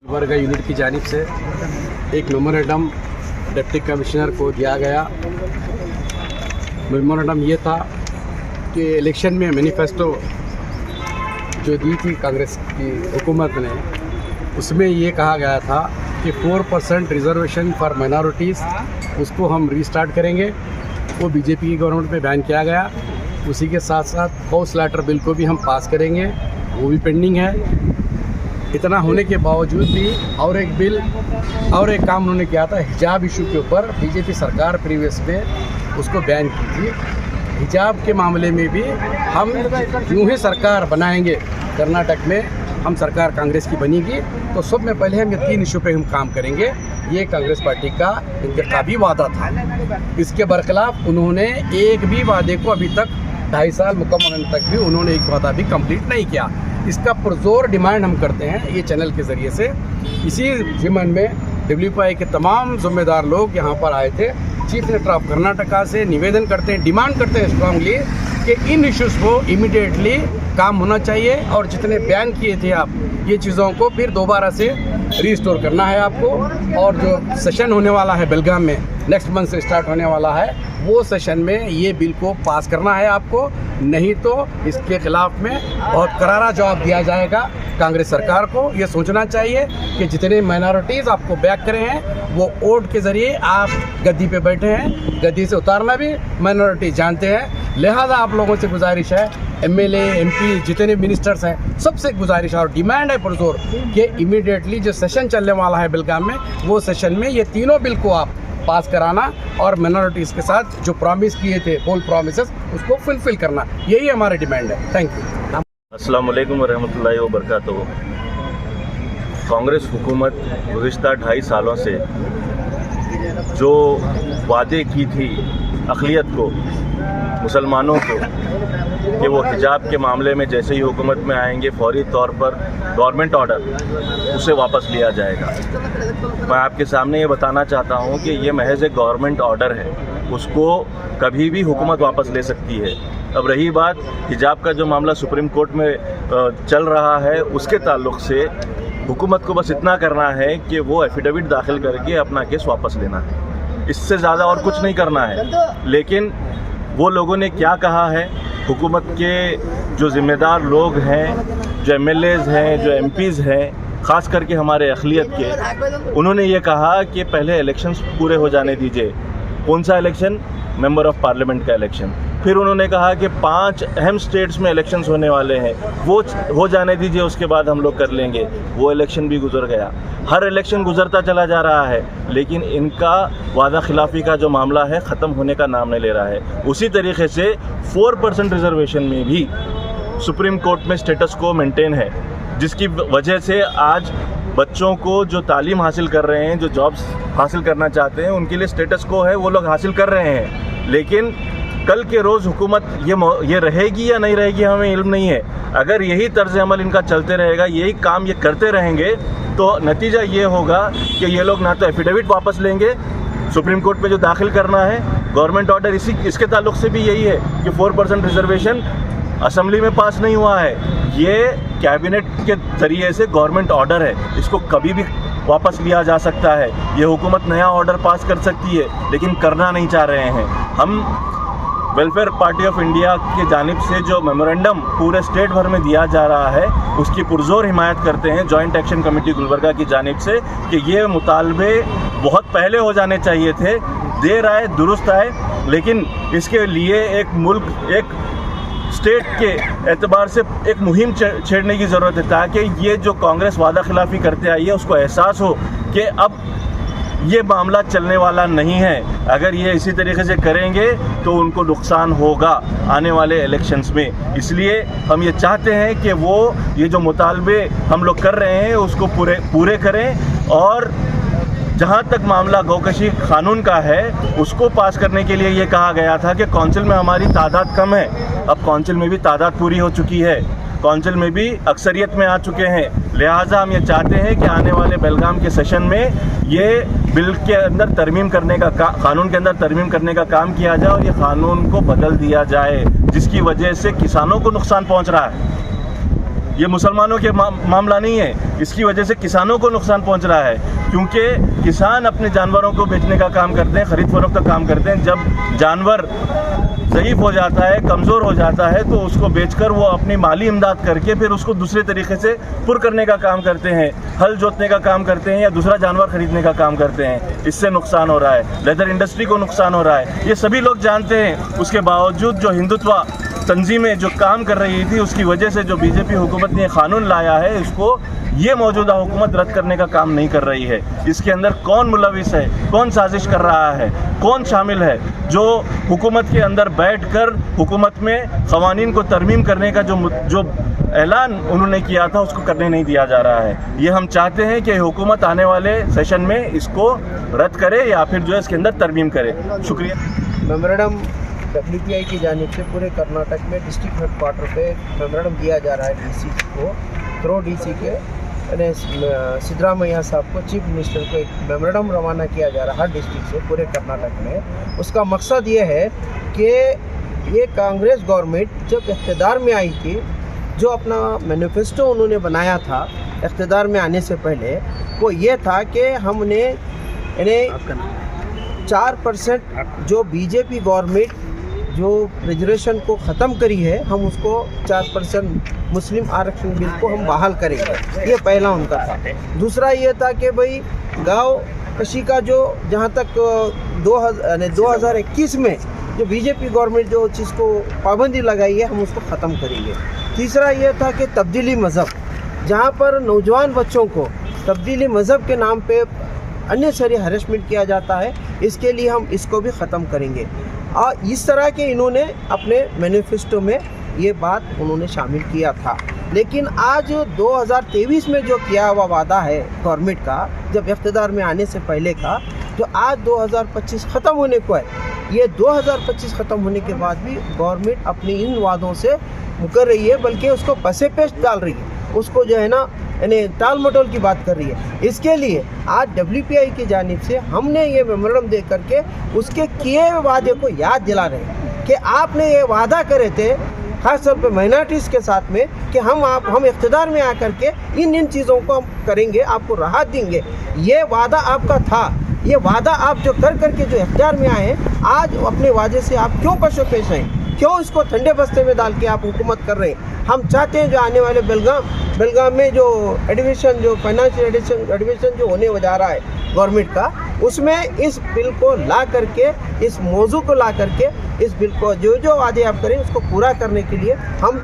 Gulbarga unit की जानिब से एक मेमोरेंडम डिप्टी कमिश्नर को दिया गया। मेमोरेंडम ये था कि इलेक्शन में मैनिफेस्टो जो दी थी कांग्रेस की हुकूमत ने, उसमें ये कहा गया था कि 4% रिजर्वेशन फॉर माइनॉरिटीज़ उसको हम रीस्टार्ट करेंगे। वो बीजेपी की गवर्नमेंट में बैन किया गया। उसी के साथ साथ हाउस लैटर बिल को भी हम पास करेंगे, वो भी पेंडिंग है। इतना होने के बावजूद भी और एक काम उन्होंने किया था हिजाब इशू के ऊपर। बीजेपी सरकार प्रीवियस में उसको बैन की थी। हिजाब के मामले में भी हम यूँ ही सरकार बनाएंगे, कर्नाटक में हम सरकार कांग्रेस की बनेगी तो सब में पहले हम ये 3 इशू पे हम काम करेंगे। ये कांग्रेस पार्टी का इंतखाबी वादा था। इसके बरखिलाफ उन्होंने एक भी वादे को अभी तक 2.5 साल मुकम्मल होने तक भी उन्होंने एक वादा भी कंप्लीट नहीं किया। इसका पुरजोर डिमांड हम करते हैं ये चैनल के ज़रिए से। इसी ज़िम्मन में WPI के तमाम ज़िम्मेदार लोग यहाँ पर आए थे। चीफ मिनिस्टर ऑफ कर्नाटका से निवेदन करते हैं, डिमांड करते हैं स्ट्रांगली कि इन इश्यूज़ को इमीडिएटली काम होना चाहिए और जितने बैन किए थे आप ये चीज़ों को फिर दोबारा से रीस्टोर करना है आपको। और जो सेशन होने वाला है बेलगाम में, नेक्स्ट मंथ से स्टार्ट होने वाला है, वो सेशन में ये बिल को पास करना है आपको, नहीं तो इसके खिलाफ में बहुत करारा जवाब दिया जाएगा। कांग्रेस सरकार को ये सोचना चाहिए कि जितने माइनॉरिटीज़ आपको बैक करे हैं वो वोट के ज़रिए आप गद्दी पे बैठे हैं, गद्दी से उतारना भी माइनॉरिटी जानते हैं। लिहाजा आप लोगों से गुजारिश है, MLA MP जितने मिनिस्टर्स हैं सबसे गुजारिश है और डिमांड है पुरजोर कि इमीडिएटली जो सेशन चलने वाला है बेलगाम में, वो सेशन में ये तीनों बिल को आप पास कराना और माइनॉरिटीज़ के साथ जो प्रॉमिस किए थे बोल प्रॉमिसेस उसको फुलफिल करना, यही हमारी डिमांड है। Thank you. अस्सलाम वालेकुम वरहमतुल्लाहि वबरकातुहू। कांग्रेस हुकूमत गुज़िश्ता 2.5 सालों से जो वादे की थी अक़लियत को, मुसलमानों को, कि वो हिजाब के मामले में जैसे ही हुकूमत में आएंगे फौरी तौर पर गवर्नमेंट ऑर्डर उसे वापस लिया जाएगा। मैं आपके सामने ये बताना चाहता हूँ कि ये महज एक गवर्नमेंट ऑर्डर है, उसको कभी भी हुकूमत वापस ले सकती है। अब रही बात हिजाब का जो मामला सुप्रीम कोर्ट में चल रहा है, उसके ताल्लुक़ से हुकूमत को बस इतना करना है कि वो एफिडेविट दाखिल करके अपना केस वापस लेना है, इससे ज़्यादा और कुछ नहीं करना है। लेकिन वो लोगों ने क्या कहा है, हुकूमत के जो ज़िम्मेदार लोग हैं, जो MLAs हैं, जो MPs हैं, ख़ास करके हमारे अक़लियत के, उन्होंने ये कहा कि पहले इलेक्शंस पूरे हो जाने दीजिए। कौन सा इलेक्शन? मेंबर ऑफ़ पार्लियामेंट का इलेक्शन। फिर उन्होंने कहा कि 5 अहम स्टेट्स में इलेक्शंस होने वाले हैं, वो हो जाने दीजिए, उसके बाद हम लोग कर लेंगे। वो इलेक्शन भी गुजर गया। हर इलेक्शन गुजरता चला जा रहा है, लेकिन इनका वादा खिलाफ़ी का जो मामला है ख़त्म होने का नाम नहीं ले रहा है। उसी तरीके से 4% रिजर्वेशन में भी सुप्रीम कोर्ट में स्टेटस को मेंटेन है, जिसकी वजह से आज बच्चों को जो तालीम हासिल कर रहे हैं, जो जॉब्स हासिल करना चाहते हैं, उनके लिए स्टेटस को है वो लोग हासिल कर रहे हैं। लेकिन कल के रोज़ हुकूमत ये रहेगी या नहीं रहेगी हमें इल्म नहीं है। अगर यही तर्ज अमल इनका चलते रहेगा, यही काम ये करते रहेंगे, तो नतीजा ये होगा कि ये लोग ना तो एफिडेविट वापस लेंगे सुप्रीम कोर्ट में जो दाखिल करना है, गवर्नमेंट ऑर्डर इसके ताल्लुक़ से भी यही है कि 4% रिजर्वेशन असम्बली में पास नहीं हुआ है। ये कैबिनेट के ज़रिए से गवर्नमेंट ऑर्डर है, इसको कभी भी वापस लिया जा सकता है। ये हुकूमत नया ऑर्डर पास कर सकती है, लेकिन करना नहीं चाह रहे हैं। हम वेलफेयर पार्टी ऑफ इंडिया की जानिब से जो मेमोरेंडम पूरे स्टेट भर में दिया जा रहा है, उसकी पुरजोर हिमायत करते हैं जॉइंट एक्शन कमेटी गुलबर्गा की जानिब से कि ये मुतालबे बहुत पहले हो जाने चाहिए थे। देर आए दुरुस्त आए, लेकिन इसके लिए एक स्टेट के एतबार से एक मुहिम छेड़ने की ज़रूरत है, ताकि ये जो कांग्रेस वादा खिलाफ़ी करते आई है उसको एहसास हो कि अब ये मामला चलने वाला नहीं है। अगर ये इसी तरीके से करेंगे तो उनको नुकसान होगा आने वाले इलेक्शंस में। इसलिए हम ये चाहते हैं कि वो ये जो मुतालबे हम लोग कर रहे हैं उसको पूरे करें। और जहाँ तक मामला गौकशी कानून का है, उसको पास करने के लिए ये कहा गया था कि काउंसिल में हमारी तादाद कम है। अब काउंसिल में भी तादाद पूरी हो चुकी है, काउंसिल में भी अक्सरियत में आ चुके हैं। लिहाजा हम ये चाहते हैं कि आने वाले बेलगाम के सेशन में ये बिल के अंदर तरमीम करने का कानून के अंदर तरमीम करने का काम किया जाए और ये कानून को बदल दिया जाए, जिसकी वजह से किसानों को नुकसान पहुंच रहा है। ये मुसलमानों के मामला नहीं है। इसकी वजह से किसानों को नुकसान पहुंच रहा है, क्योंकि किसान अपने जानवरों को बेचने का काम करते हैं, खरीद फरोख्त का काम करते हैं। जब जानवर ज़ईफ़ हो जाता है, कमज़ोर हो जाता है, तो उसको बेचकर वो अपनी माली इमदाद करके फिर उसको दूसरे तरीके से पुर करने का काम करते हैं, हल जोतने का काम करते हैं या दूसरा जानवर खरीदने का काम करते हैं। इससे नुकसान हो रहा है, लेदर इंडस्ट्री को नुकसान हो रहा है, ये सभी लोग जानते हैं। उसके बावजूद जो हिंदुत्व तंजीमें जो काम कर रही थी, उसकी वजह से जो बीजेपी हुकूमत ने कानून लाया है, इसको ये मौजूदा हुकूमत रद्द करने का काम नहीं कर रही है। इसके अंदर कौन मुलविस है, कौन साजिश कर रहा है, कौन शामिल है, जो हुकूमत के अंदर बैठकर हुकूमत में क़वानीन को तरमीम करने का जो ऐलान उन्होंने किया था, उसको करने नहीं दिया जा रहा है। ये हम चाहते हैं कि हुकूमत आने वाले सेशन में इसको रद्द करे या फिर जो है इसके अंदर तरमीम करे। शुक्रिया। मेमोरेंडम WPI की जानिब से पूरे कर्नाटक में डिस्ट्रिक्ट हेडक्वार्टर पे मेमोरेंडम दिया जा रहा है DC को, थ्रो DC के सिद्धरामैया साहब को, चीफ मिनिस्टर को एक मेमोरेंडम रवाना किया जा रहा है हर डिस्ट्रिक्ट से पूरे कर्नाटक में। उसका मकसद ये है कि ये कांग्रेस गवर्नमेंट जब इक़्तिदार में आई थी, जो अपना मैनिफेस्टो उन्होंने बनाया था इक़्तिदार में आने से पहले, वो ये था कि हमने इन्हें 4% जो बीजेपी गवर्नमेंट जो रिजर्वेशन को ख़त्म करी है, हम उसको 4% मुस्लिम आरक्षण बिल को हम बहाल करेंगे। ये पहला उनका था। दूसरा ये था कि भाई गांव कशी का जो जहाँ तक 2021 में जो बीजेपी गवर्नमेंट जो चीज़ को पाबंदी लगाई है, हम उसको ख़त्म करेंगे। तीसरा ये था कि तब्दीली मज़हब, जहाँ पर नौजवान बच्चों को तब्दीली मज़हब के नाम पे अननेसेसरी हरेसमेंट किया जाता है, इसके लिए हम इसको भी ख़त्म करेंगे। और इस तरह के इन्होंने अपने मैनिफेस्टो में ये बात उन्होंने शामिल किया था। लेकिन आज 2023 में जो किया हुआ वादा है गवर्नमेंट का, जब इक़्तिदार में आने से पहले का, जो आज 2025 ख़त्म होने को है, ये 2025 ख़त्म होने के बाद भी गवर्नमेंट अपनी इन वादों से मुकर रही है, बल्कि उसको पसे पेश डाल रही है, उसको जो है ना यानी टाल मटोल की बात कर रही है। इसके लिए आज WPI की जानिब से हमने ये मेमोरेंडम दे करके उसके किए हुए वादे को याद दिला रहे हैं कि आपने ये वादा करे थे खास तौर पे माइनॉरिटीज़ के साथ में कि हम इक़्तिदार में आकर के इन चीज़ों को हम करेंगे, आपको राहत देंगे। ये वादा आपका था, ये वादा आप जो कर करके जो इख्तियार में आए हैं, आज अपने वादे से आप क्यों कशो पेश हैं, क्यों इसको ठंडे बस्ते में डाल के आप हुकूमत कर रहे हैं। हम चाहते हैं जो आने वाले बेलगाम में जो एडमिशन, जो फाइनेंशियल एडमिशन जो होने जा रहा है गवर्नमेंट का, उसमें इस बिल को ला करके, इस मौजू को ला करके, इस बिल को जो वादे आप करें उसको पूरा करने के लिए हम